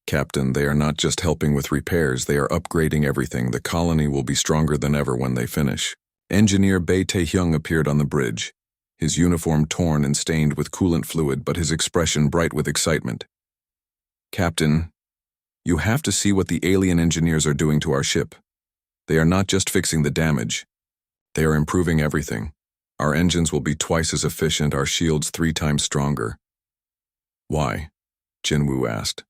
[SPEAKER 1] Captain, they are not just helping with repairs, they are upgrading everything. The colony will be stronger than ever when they finish. Engineer Bae Tae-hyung appeared on the bridge, his uniform torn and stained with coolant fluid, but his expression bright with excitement. Captain, you have to see what the alien engineers are doing to our ship. They are not just fixing the damage. They are improving everything. Our engines will be twice as efficient, our shields 3 times stronger. Why? Jinwoo asked.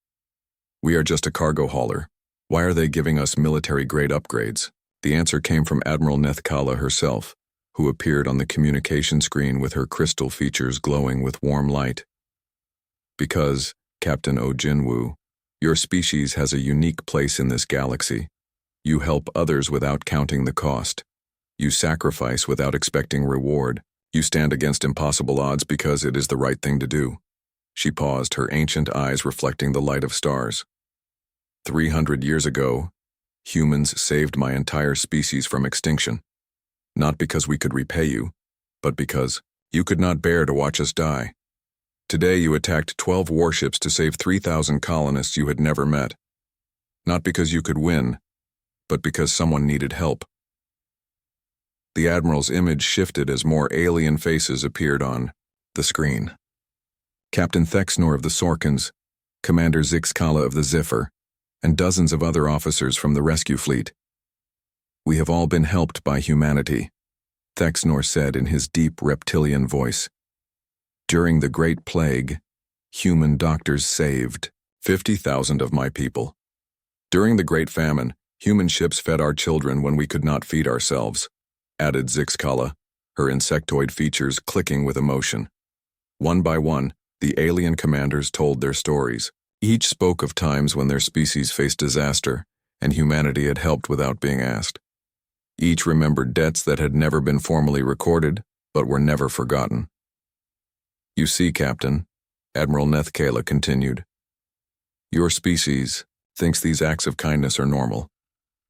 [SPEAKER 1] We are just a cargo hauler. Why are they giving us military-grade upgrades? The answer came from Admiral Nethkala herself, who appeared on the communication screen with her crystal features glowing with warm light. Because, Captain O Jinwoo, your species has a unique place in this galaxy. You help others without counting the cost. You sacrifice without expecting reward. You stand against impossible odds because it is the right thing to do. She paused, her ancient eyes reflecting the light of stars. 300 years ago, humans saved my entire species from extinction. Not because we could repay you, but because you could not bear to watch us die. Today you attacked 12 warships to save 3,000 colonists you had never met. Not because you could win, but because someone needed help. The Admiral's image shifted as more alien faces appeared on the screen. Captain Thexnor of the Sorkins, Commander Zixkala of the Ziffer, and dozens of other officers from the rescue fleet. We have all been helped by humanity, Thexnor said in his deep reptilian voice. During the Great Plague, human doctors saved 50,000 of my people. During the Great Famine, human ships fed our children when we could not feed ourselves, added Zixkala, her insectoid features clicking with emotion. One by one, the alien commanders told their stories. Each spoke of times when their species faced disaster, and humanity had helped without being asked. Each remembered debts that had never been formally recorded, but were never forgotten. You see, Captain, Admiral Nethkala continued, your species thinks these acts of kindness are normal.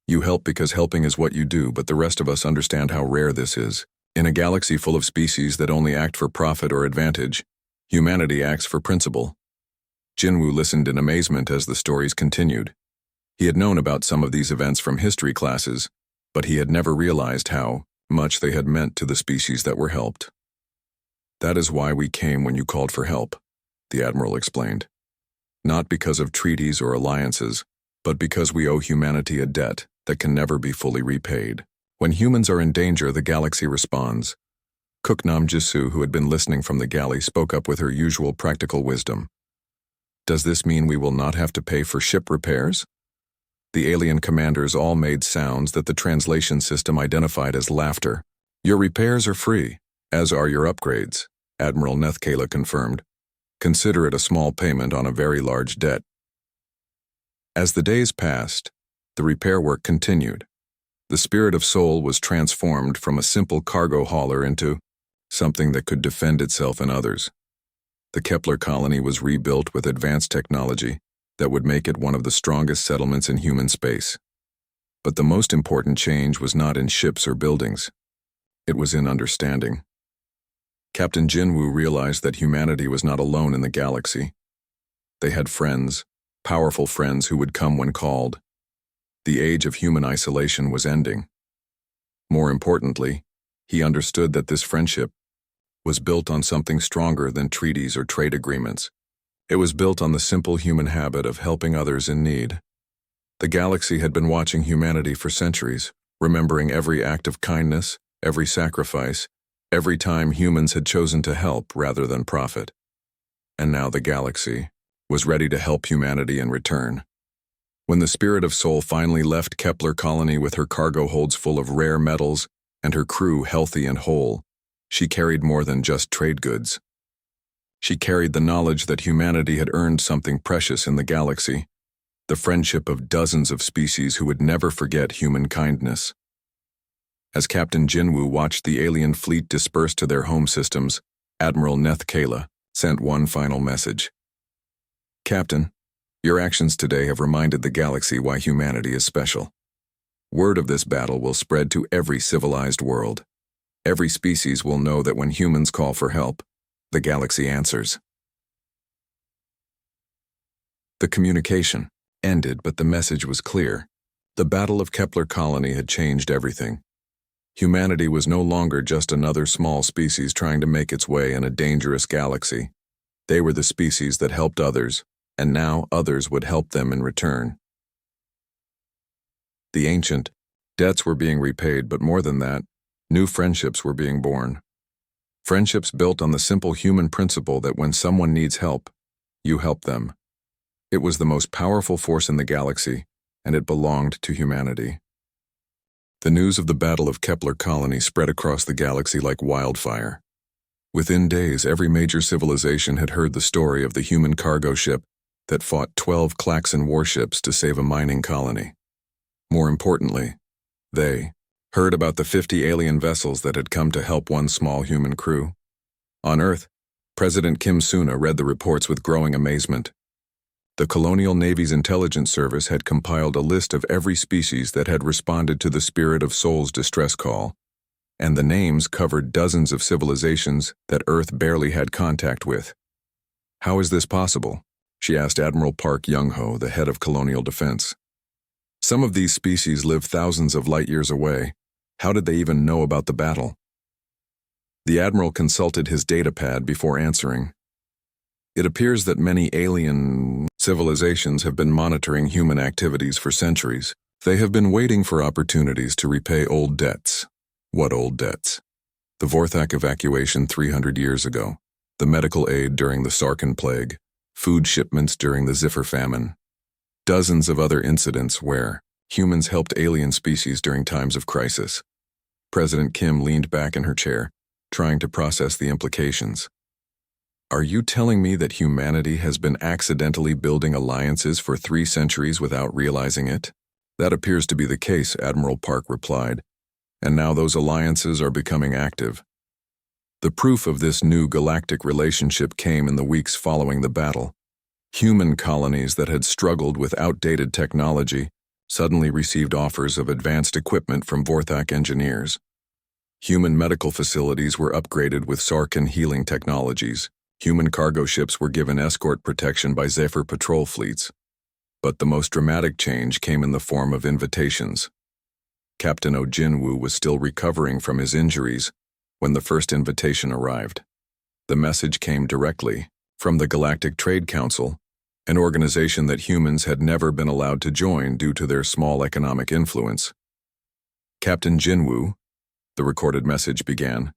[SPEAKER 1] You help because helping is what you do, but the rest of us understand how rare this is. In a galaxy full of species that only act for profit or advantage, humanity acts for principle. Jinwoo listened in amazement as the stories continued. He had known about some of these events from history classes, but he had never realized how much they had meant to the species that were helped. That is why we came when you called for help, the Admiral explained. Not because of treaties or alliances, but because we owe humanity a debt that can never be fully repaid. When humans are in danger, the galaxy responds. Kuknam Jisoo, who had been listening from the galley, spoke up with her usual practical wisdom. Does this mean we will not have to pay for ship repairs? The alien commanders all made sounds that the translation system identified as laughter. Your repairs are free, as are your upgrades, Admiral Nethkala confirmed. Consider it a small payment on a very large debt. As the days passed, the repair work continued. The Spirit of Soul was transformed from a simple cargo hauler into something that could defend itself and others. The Kepler colony was rebuilt with advanced technology that would make it one of the strongest settlements in human space. But the most important change was not in ships or buildings. It was in understanding. Captain Jinwoo realized that humanity was not alone in the galaxy. They had friends, powerful friends who would come when called. The age of human isolation was ending. More importantly, he understood that this friendship was built on something stronger than treaties or trade agreements. It was built on the simple human habit of helping others in need. The galaxy had been watching humanity for centuries, remembering every act of kindness, every sacrifice, every time humans had chosen to help rather than profit. And now the galaxy was ready to help humanity in return. When the Spirit of Soul finally left Kepler colony with her cargo holds full of rare metals and her crew healthy and whole, she carried more than just trade goods. She carried the knowledge that humanity had earned something precious in the galaxy, the friendship of dozens of species who would never forget human kindness. As Captain Jinwoo watched the alien fleet disperse to their home systems, Admiral Nethkala sent one final message. Captain, your actions today have reminded the galaxy why humanity is special. Word of this battle will spread to every civilized world. Every species will know that when humans call for help, the galaxy answers. The communication ended, but the message was clear. The Battle of Kepler colony had changed everything. Humanity was no longer just another small species trying to make its way in a dangerous galaxy. They were the species that helped others, and now others would help them in return. The ancient debts were being repaid, but more than that, new friendships were being born. Friendships built on the simple human principle that when someone needs help, you help them. It was the most powerful force in the galaxy, and it belonged to humanity. The news of the Battle of Kepler Colony spread across the galaxy like wildfire. Within days, every major civilization had heard the story of the human cargo ship that fought 12 Klaxon warships to save a mining colony. More importantly, they heard about the 50 alien vessels that had come to help one small human crew. On Earth, President Kim Suna read the reports with growing amazement. The Colonial Navy's intelligence service had compiled a list of every species that had responded to the Spirit of Soul's distress call, and the names covered dozens of civilizations that Earth barely had contact with. "How is this possible?" she asked Admiral Park Young-ho, the head of Colonial Defense. "Some of these species live thousands of light years away. How did they even know about the battle?" The Admiral consulted his datapad before answering. "It appears that many alien civilizations have been monitoring human activities for centuries. They have been waiting for opportunities to repay old debts." "What old debts?" "The Vorthak evacuation 300 years ago, the medical aid during the Sarkin Plague, food shipments during the Ziffer famine, dozens of other incidents where humans helped alien species during times of crisis." President Kim leaned back in her chair, trying to process the implications. "Are you telling me that humanity has been accidentally building alliances for 3 centuries without realizing it?" "That appears to be the case," Admiral Park replied, "and now those alliances are becoming active." The proof of this new galactic relationship came in the weeks following the battle. Human colonies that had struggled with outdated technology suddenly received offers of advanced equipment from Vorthak engineers. Human medical facilities were upgraded with Sarkin healing technologies. Human cargo ships were given escort protection by Zephyr patrol fleets. But the most dramatic change came in the form of invitations. Captain Oh Jinwoo was still recovering from his injuries when the first invitation arrived. The message came directly from the Galactic Trade Council, an organization that humans had never been allowed to join due to their small economic influence. "Captain Jinwoo," the recorded message began,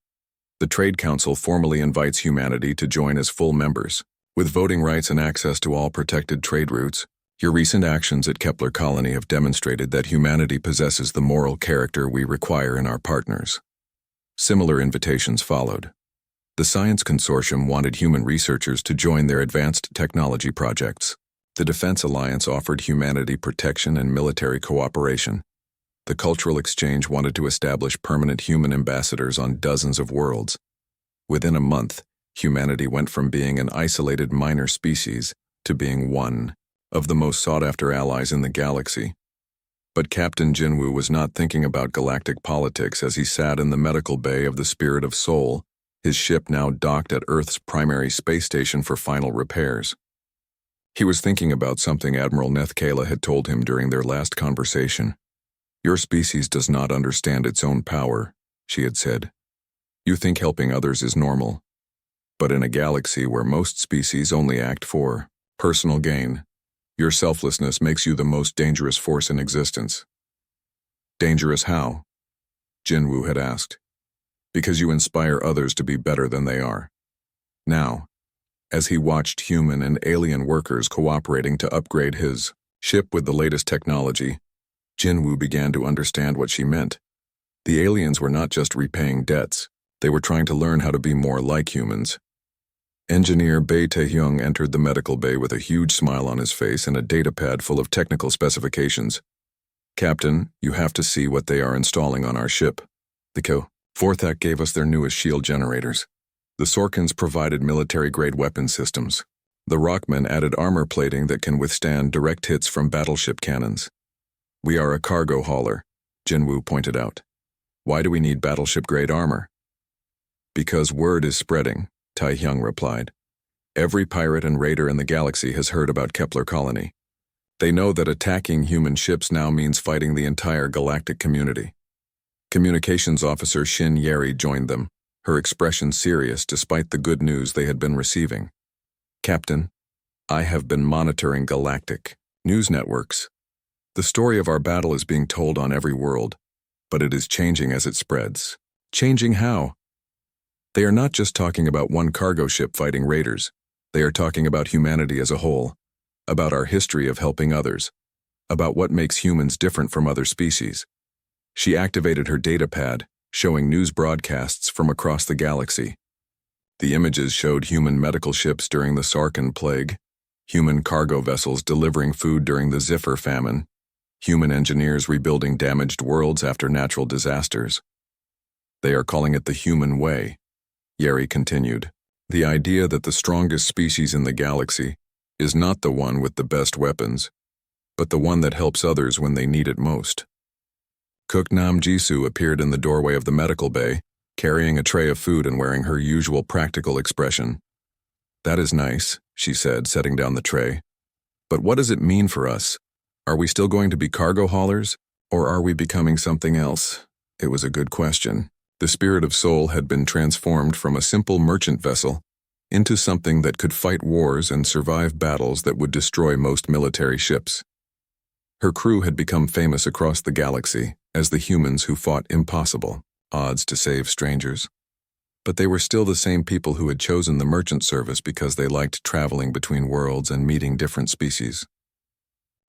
[SPEAKER 1] "the Trade Council formally invites humanity to join as full members. With voting rights and access to all protected trade routes, your recent actions at Kepler Colony have demonstrated that humanity possesses the moral character we require in our partners." Similar invitations followed. The Science Consortium wanted human researchers to join their advanced technology projects. The Defense Alliance offered humanity protection and military cooperation. The Cultural Exchange wanted to establish permanent human ambassadors on dozens of worlds. Within a month, humanity went from being an isolated minor species to being one of the most sought-after allies in the galaxy. But Captain Jinwoo was not thinking about galactic politics as he sat in the medical bay of the Spirit of Soul, his ship now docked at Earth's primary space station for final repairs. He was thinking about something Admiral Nethkala had told him during their last conversation. "Your species does not understand its own power," she had said. "You think helping others is normal. But in a galaxy where most species only act for personal gain, your selflessness makes you the most dangerous force in existence." "Dangerous how?" Jinwoo had asked. "Because you inspire others to be better than they are." Now, as he watched human and alien workers cooperating to upgrade his ship with the latest technology, Jinwoo began to understand what she meant. The aliens were not just repaying debts, they were trying to learn how to be more like humans. Engineer Bae Tae-hyung entered the medical bay with a huge smile on his face and a datapad full of technical specifications. "Captain, you have to see what they are installing on our ship." The Vorthak gave us their newest shield generators. The Sorkins provided military-grade weapon systems. The Rockmen added armor plating that can withstand direct hits from battleship cannons. "We are a cargo hauler," Jinwoo pointed out. "Why do we need battleship-grade armor?" "Because word is spreading," Tae-hyung replied. "Every pirate and raider in the galaxy has heard about Kepler Colony. They know that attacking human ships now means fighting the entire galactic community." Communications officer Shin Yeri joined them, her expression serious despite the good news they had been receiving. "Captain, I have been monitoring galactic news networks. The story of our battle is being told on every world, but it is changing as it spreads." "Changing how?" They are not just talking about one cargo ship fighting raiders. They are talking about humanity as a whole, about our history of helping others, about what makes humans different from other species. She activated her data pad, showing news broadcasts from across the galaxy. The images showed human medical ships during the Sarkhan plague, human cargo vessels delivering food during the Ziffer famine, human engineers rebuilding damaged worlds after natural disasters. They are calling it the human way, Yeri continued. The idea that the strongest species in the galaxy is not the one with the best weapons, but the one that helps others when they need it most. Cook Nam Jisoo appeared in the doorway of the medical bay, carrying a tray of food and wearing her usual practical expression. "That is nice," she said, setting down the tray. "But what does it mean for us? Are we still going to be cargo haulers, or are we becoming something else?" It was a good question. The Spirit of Soul had been transformed from a simple merchant vessel into something that could fight wars and survive battles that would destroy most military ships. Her crew had become famous across the galaxy as the humans who fought impossible odds to save strangers. But they were still the same people who had chosen the merchant service because they liked traveling between worlds and meeting different species.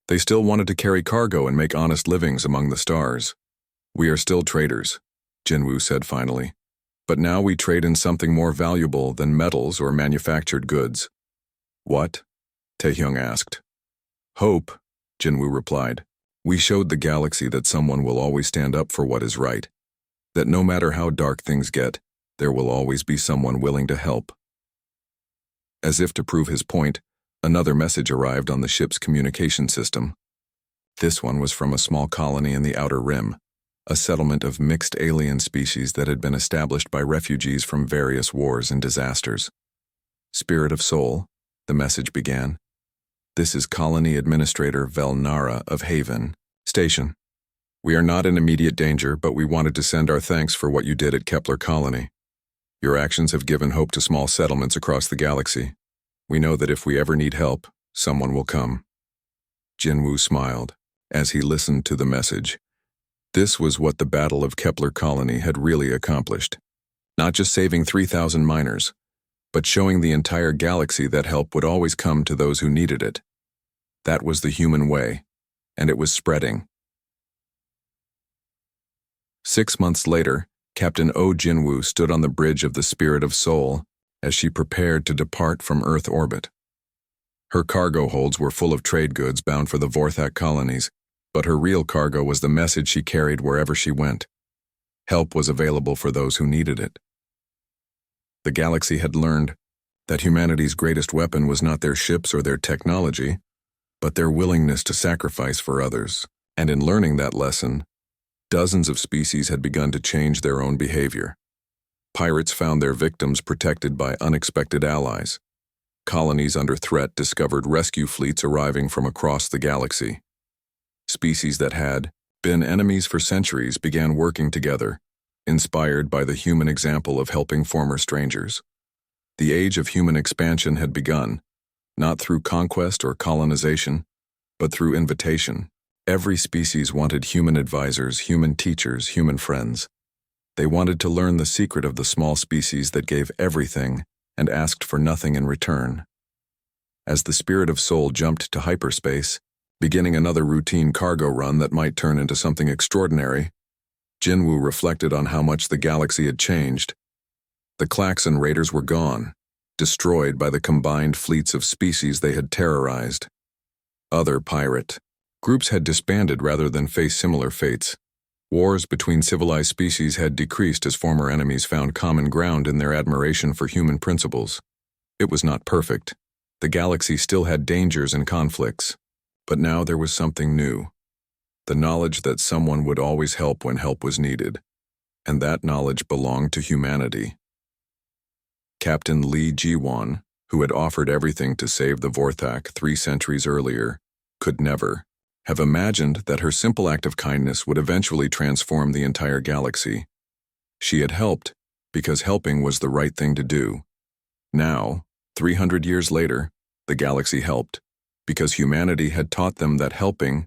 [SPEAKER 1] They still wanted to carry cargo and make honest livings among the stars. "We are still traders," Jinwoo said finally. "But now we trade in something more valuable than metals or manufactured goods." "What?" Taehyung asked. "Hope," Jinwoo replied. "We showed the galaxy that someone will always stand up for what is right. That no matter how dark things get, there will always be someone willing to help." As if to prove his point, another message arrived on the ship's communication system. This one was from a small colony in the Outer Rim, a settlement of mixed alien species that had been established by refugees from various wars and disasters. "Spirit of Soul," the message began. "This is Colony Administrator Velnara of Haven Station. We are not in immediate danger, but we wanted to send our thanks for what you did at Kepler Colony. Your actions have given hope to small settlements across the galaxy. We know that if we ever need help, someone will come." Jinwoo smiled as he listened to the message. This was what the Battle of Kepler Colony had really accomplished. Not just saving 3,000 miners, but showing the entire galaxy that help would always come to those who needed it. That was the human way, and it was spreading. 6 months later, Captain Oh Jinwoo stood on the bridge of the Spirit of Soul as she prepared to depart from Earth orbit. Her cargo holds were full of trade goods bound for the Vorthak colonies, but her real cargo was the message she carried wherever she went. Help was available for those who needed it. The galaxy had learned that humanity's greatest weapon was not their ships or their technology, but their willingness to sacrifice for others. And in learning that lesson, dozens of species had begun to change their own behavior. Pirates found their victims protected by unexpected allies. Colonies under threat discovered rescue fleets arriving from across the galaxy. Species that had been enemies for centuries began working together, inspired by the human example of helping former strangers. The age of human expansion had begun, not through conquest or colonization, but through invitation. Every species wanted human advisors, human teachers, human friends. They wanted to learn the secret of the small species that gave everything and asked for nothing in return. As the Spirit of Soul jumped to hyperspace, beginning another routine cargo run that might turn into something extraordinary, Jinwoo reflected on how much the galaxy had changed. The Klaxon raiders were gone, destroyed by the combined fleets of species they had terrorized. Other pirate groups had disbanded rather than face similar fates. Wars between civilized species had decreased as former enemies found common ground in their admiration for human principles. It was not perfect. The galaxy still had dangers and conflicts. But now there was something new. The knowledge that someone would always help when help was needed. And that knowledge belonged to humanity. Captain Lee Ji-won, who had offered everything to save the Vorthak 3 centuries earlier, could never have imagined that her simple act of kindness would eventually transform the entire galaxy. She had helped because helping was the right thing to do. Now, 300 years later, the galaxy helped because humanity had taught them that helping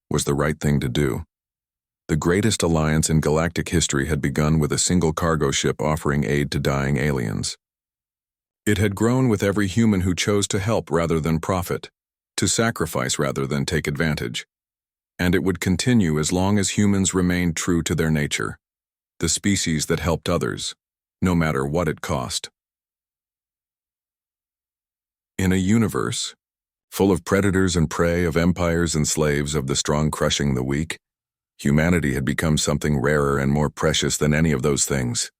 [SPEAKER 1] was the right thing to do. The greatest alliance in galactic history had begun with a single cargo ship offering aid to dying aliens. It had grown with every human who chose to help rather than profit, to sacrifice rather than take advantage. And it would continue as long as humans remained true to their nature, the species that helped others, no matter what it cost. In a universe full of predators and prey, of empires and slaves, of the strong crushing the weak, humanity had become something rarer and more precious than any of those things.